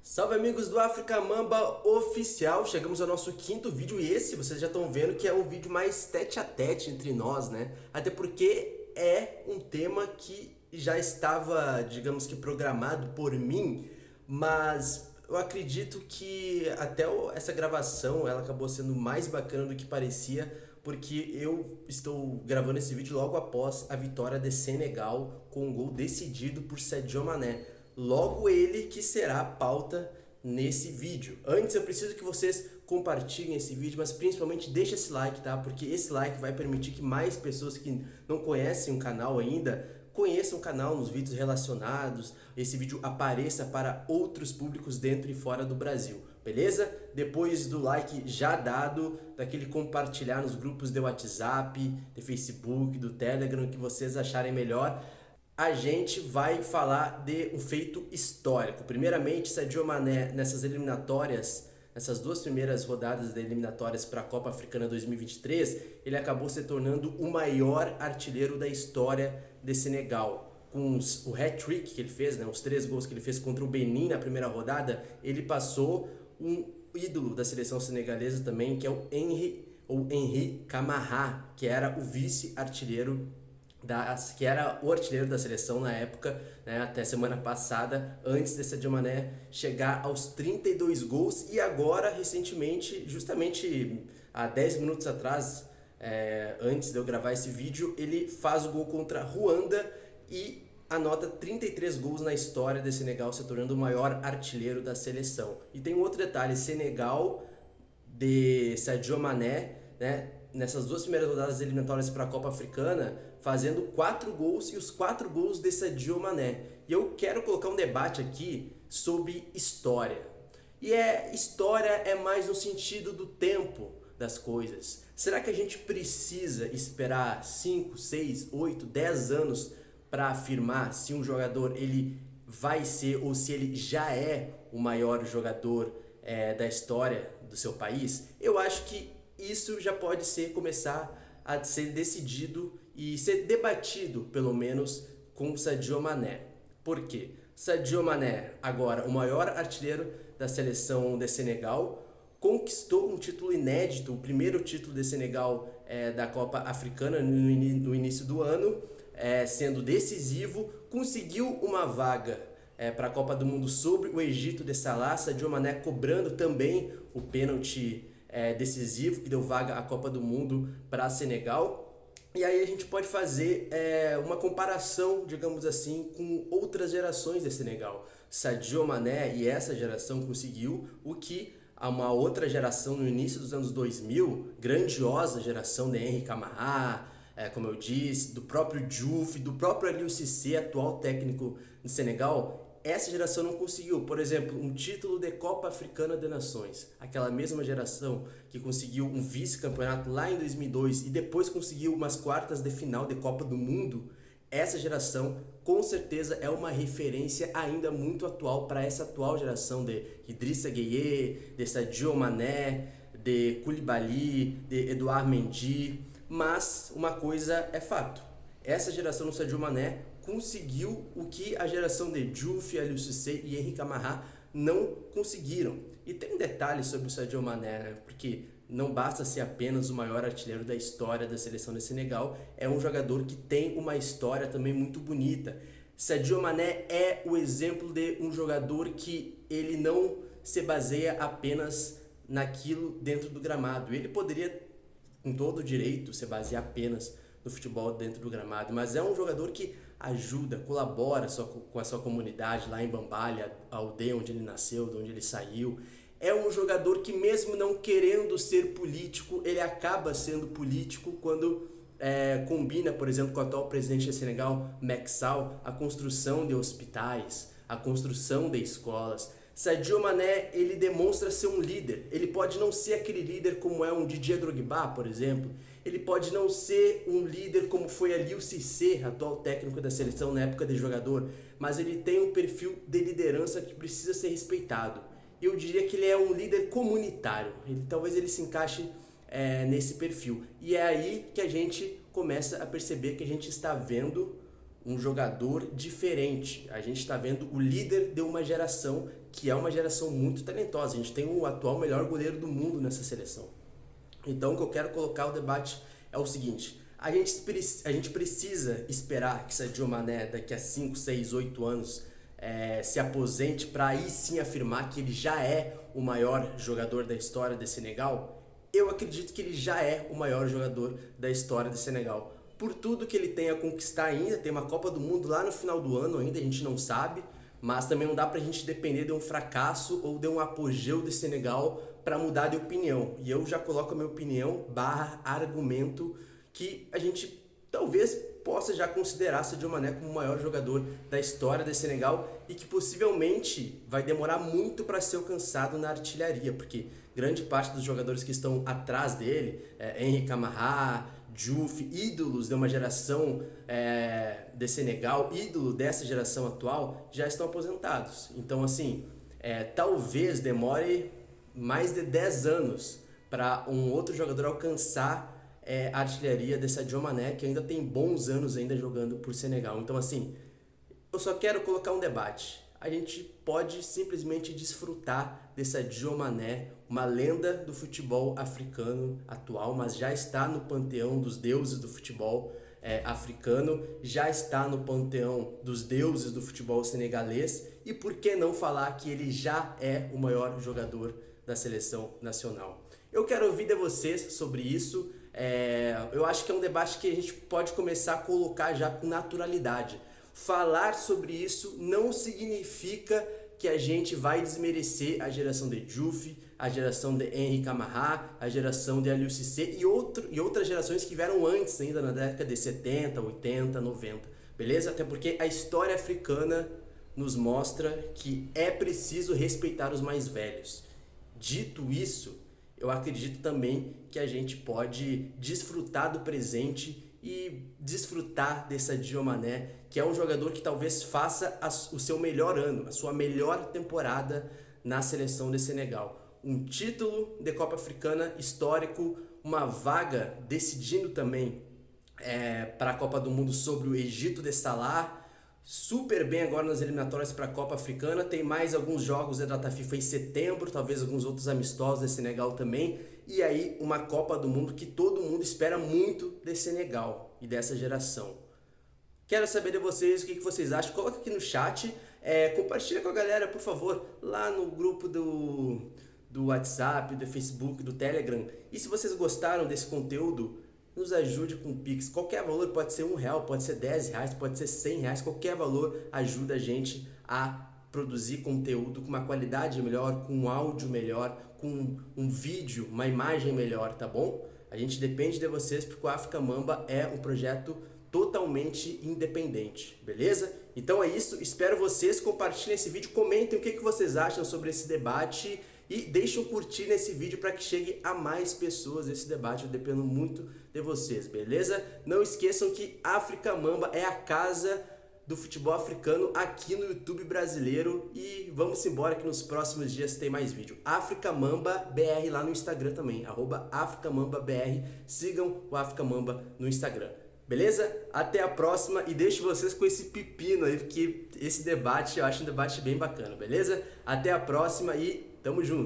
Salve amigos do África Mamba Oficial, chegamos ao nosso quinto vídeo e esse vocês já estão vendo que é o vídeo mais tete a tete entre nós, né? Até porque é um tema que já estava, digamos que programado por mim, mas eu acredito que essa gravação ela acabou sendo mais bacana do que parecia, porque eu estou gravando esse vídeo logo após a vitória de Senegal com um gol decidido por Sadio Mané. Logo ele que será a pauta nesse vídeo. Antes eu preciso que vocês compartilhem esse vídeo, mas principalmente deixem esse like, tá? Porque esse like vai permitir que mais pessoas que não conhecem o canal ainda conheçam o canal nos vídeos relacionados, esse vídeo apareça para outros públicos dentro e fora do Brasil, beleza? Depois do like já dado, daquele compartilhar nos grupos de WhatsApp, de Facebook, do Telegram, que vocês acharem melhor, a gente vai falar de um feito histórico. Primeiramente, Sadio Mané, nessas eliminatórias, nessas duas primeiras rodadas de eliminatórias para a Copa Africana 2023, ele acabou se tornando o maior artilheiro da história de Senegal. Com o hat-trick que ele fez, né, os 3 gols que ele fez contra o Benin na primeira rodada, ele passou um ídolo da seleção senegalesa também, que é o Henri Camara, que era o vice-artilheiro que era o artilheiro da seleção na época, né, até semana passada, antes de Sadio Mané chegar aos 32 gols. E agora, recentemente, justamente há 10 minutos atrás, antes de eu gravar esse vídeo, ele faz o gol contra Ruanda e anota 33 gols na história de Senegal, se tornando o maior artilheiro da seleção. E tem um outro detalhe: Senegal de Sadio Mané, né, nessas duas primeiras rodadas eliminatórias para a Copa Africana, fazendo 4 gols e os 4 gols de Sadio Mané. E eu quero colocar um debate aqui sobre história. E história é mais no sentido do tempo das coisas. Será que a gente precisa esperar 5, 6, 8, 10 anos para afirmar se um jogador ele vai ser ou se ele já é o maior jogador da história do seu país? Eu acho que isso já pode começar a ser decidido e ser debatido, pelo menos, com Sadio Mané. Por quê? Sadio Mané, agora o maior artilheiro da seleção de Senegal, conquistou um título inédito, o primeiro título de Senegal da Copa Africana no início do ano, sendo decisivo, conseguiu uma vaga para a Copa do Mundo sobre o Egito de Salah, Sadio Mané cobrando também o pênalti decisivo que deu vaga à Copa do Mundo para Senegal. E aí a gente pode fazer uma comparação, digamos assim, com outras gerações de Senegal. Sadio Mané e essa geração conseguiu o que uma outra geração no início dos anos 2000, grandiosa geração de Henri Camara, como eu disse, do próprio Diouf, do próprio Aliou Cissé, atual técnico do Senegal, essa geração não conseguiu. Por exemplo, um título de Copa Africana de Nações. Aquela mesma geração que conseguiu um vice-campeonato lá em 2002 e depois conseguiu umas quartas de final de Copa do Mundo. Essa geração, com certeza, é uma referência ainda muito atual para essa atual geração de Idrissa Gueye, de Sadio Mané, de Koulibaly, de Edouard Mendy. Mas uma coisa é fato: essa geração do Sadio Mané conseguiu o que a geração de Diouf, Aliou Cissé e Henri Camara não conseguiram. E tem um detalhe sobre o Sadio Mané, né? Porque não basta ser apenas o maior artilheiro da história da seleção de Senegal, é um jogador que tem uma história também muito bonita. Sadio Mané é o exemplo de um jogador que ele não se baseia apenas naquilo dentro do gramado. Ele poderia, com todo o direito, se basear apenas no futebol dentro do gramado, mas é um jogador que ajuda, colabora com a sua comunidade lá em Bambali, a aldeia onde ele nasceu, de onde ele saiu. É um jogador que, mesmo não querendo ser político, ele acaba sendo político quando combina, por exemplo, com o atual presidente do Senegal, Macky Sall, a construção de hospitais, a construção de escolas. Sadio Mané, ele demonstra ser um líder. Ele pode não ser aquele líder como é um Didier Drogba, por exemplo. Ele pode não ser um líder como foi Aliou Cissé, atual técnico da seleção na época de jogador, mas ele tem um perfil de liderança que precisa ser respeitado. Eu diria que ele é um líder comunitário. Talvez ele se encaixe nesse perfil. E é aí que a gente começa a perceber que a gente está vendo um jogador diferente. A gente está vendo o líder de uma geração que é uma geração muito talentosa. A gente tem o atual melhor goleiro do mundo nessa seleção. Então, o que eu quero colocar o debate é o seguinte: a gente precisa esperar que Sadio Mané daqui a 5, 6, 8 anos se aposente para aí sim afirmar que ele já é o maior jogador da história do Senegal? Eu acredito que ele já é o maior jogador da história do Senegal. Por tudo que ele tem a conquistar ainda, tem uma Copa do Mundo lá no final do ano ainda, a gente não sabe, mas também não dá pra gente depender de um fracasso ou de um apogeu do Senegal para mudar de opinião. E eu já coloco a minha opinião barra argumento que a gente talvez possa já considerar Sadio Mané como o maior jogador da história do Senegal e que possivelmente vai demorar muito para ser alcançado na artilharia, porque grande parte dos jogadores que estão atrás dele, Henri Camara, Diouf, ídolos de uma geração de Senegal, ídolo dessa geração atual, já estão aposentados. Então, assim, talvez demore mais de 10 anos para um outro jogador alcançar a artilharia de Sadio Mané, que ainda tem bons anos ainda jogando por Senegal. Então, assim, eu só quero colocar um debate. A gente pode simplesmente desfrutar de Sadio Mané, uma lenda do futebol africano atual, mas já está no panteão dos deuses do futebol africano, já está no panteão dos deuses do futebol senegalês, e por que não falar que ele já é o maior jogador da seleção nacional? Eu quero ouvir de vocês sobre isso. Eu acho que é um debate que a gente pode começar a colocar já com naturalidade. Falar sobre isso não significa que a gente vai desmerecer a geração de Diouf, a geração de Henri Camara, a geração de Aliou Cissé e outras gerações que vieram antes, ainda na década de 70, 80, 90, beleza? Até porque a história africana nos mostra que é preciso respeitar os mais velhos. Dito isso, eu acredito também que a gente pode desfrutar do presente e desfrutar desse Sadio Mané, que é um jogador que talvez faça o seu melhor ano, a sua melhor temporada na seleção de Senegal. Um título de Copa Africana histórico, uma vaga decidindo também para a Copa do Mundo sobre o Egito de Salah, super bem agora nas eliminatórias para a Copa Africana. Tem mais alguns jogos da data FIFA em setembro, talvez alguns outros amistosos de Senegal também. E aí uma Copa do Mundo que todo mundo espera muito de Senegal e dessa geração. Quero saber de vocês o que vocês acham. Coloca aqui no chat, compartilha com a galera, por favor, lá no grupo do WhatsApp, do Facebook, do Telegram. E se vocês gostaram desse conteúdo, nos ajude com o Pix. Qualquer valor, pode ser R$1, pode ser R$10, pode ser R$100, qualquer valor ajuda a gente a produzir conteúdo com uma qualidade melhor, com um áudio melhor, com um vídeo, uma imagem melhor, tá bom? A gente depende de vocês porque o África Mamba é um projeto totalmente independente, beleza? Então é isso, espero vocês, compartilhem esse vídeo, comentem o que vocês acham sobre esse debate e deixem um curtir nesse vídeo para que chegue a mais pessoas esse debate. Eu dependo muito de vocês, beleza? Não esqueçam que África Mamba é a casa do futebol africano aqui no YouTube brasileiro e vamos embora que nos próximos dias tem mais vídeo. África Mamba BR lá no Instagram também, @AfricaMambaBR, sigam o África Mamba no Instagram. Beleza? Até a próxima e deixo vocês com esse pepino aí, porque esse debate eu acho um debate bem bacana, beleza? Até a próxima e tamo junto!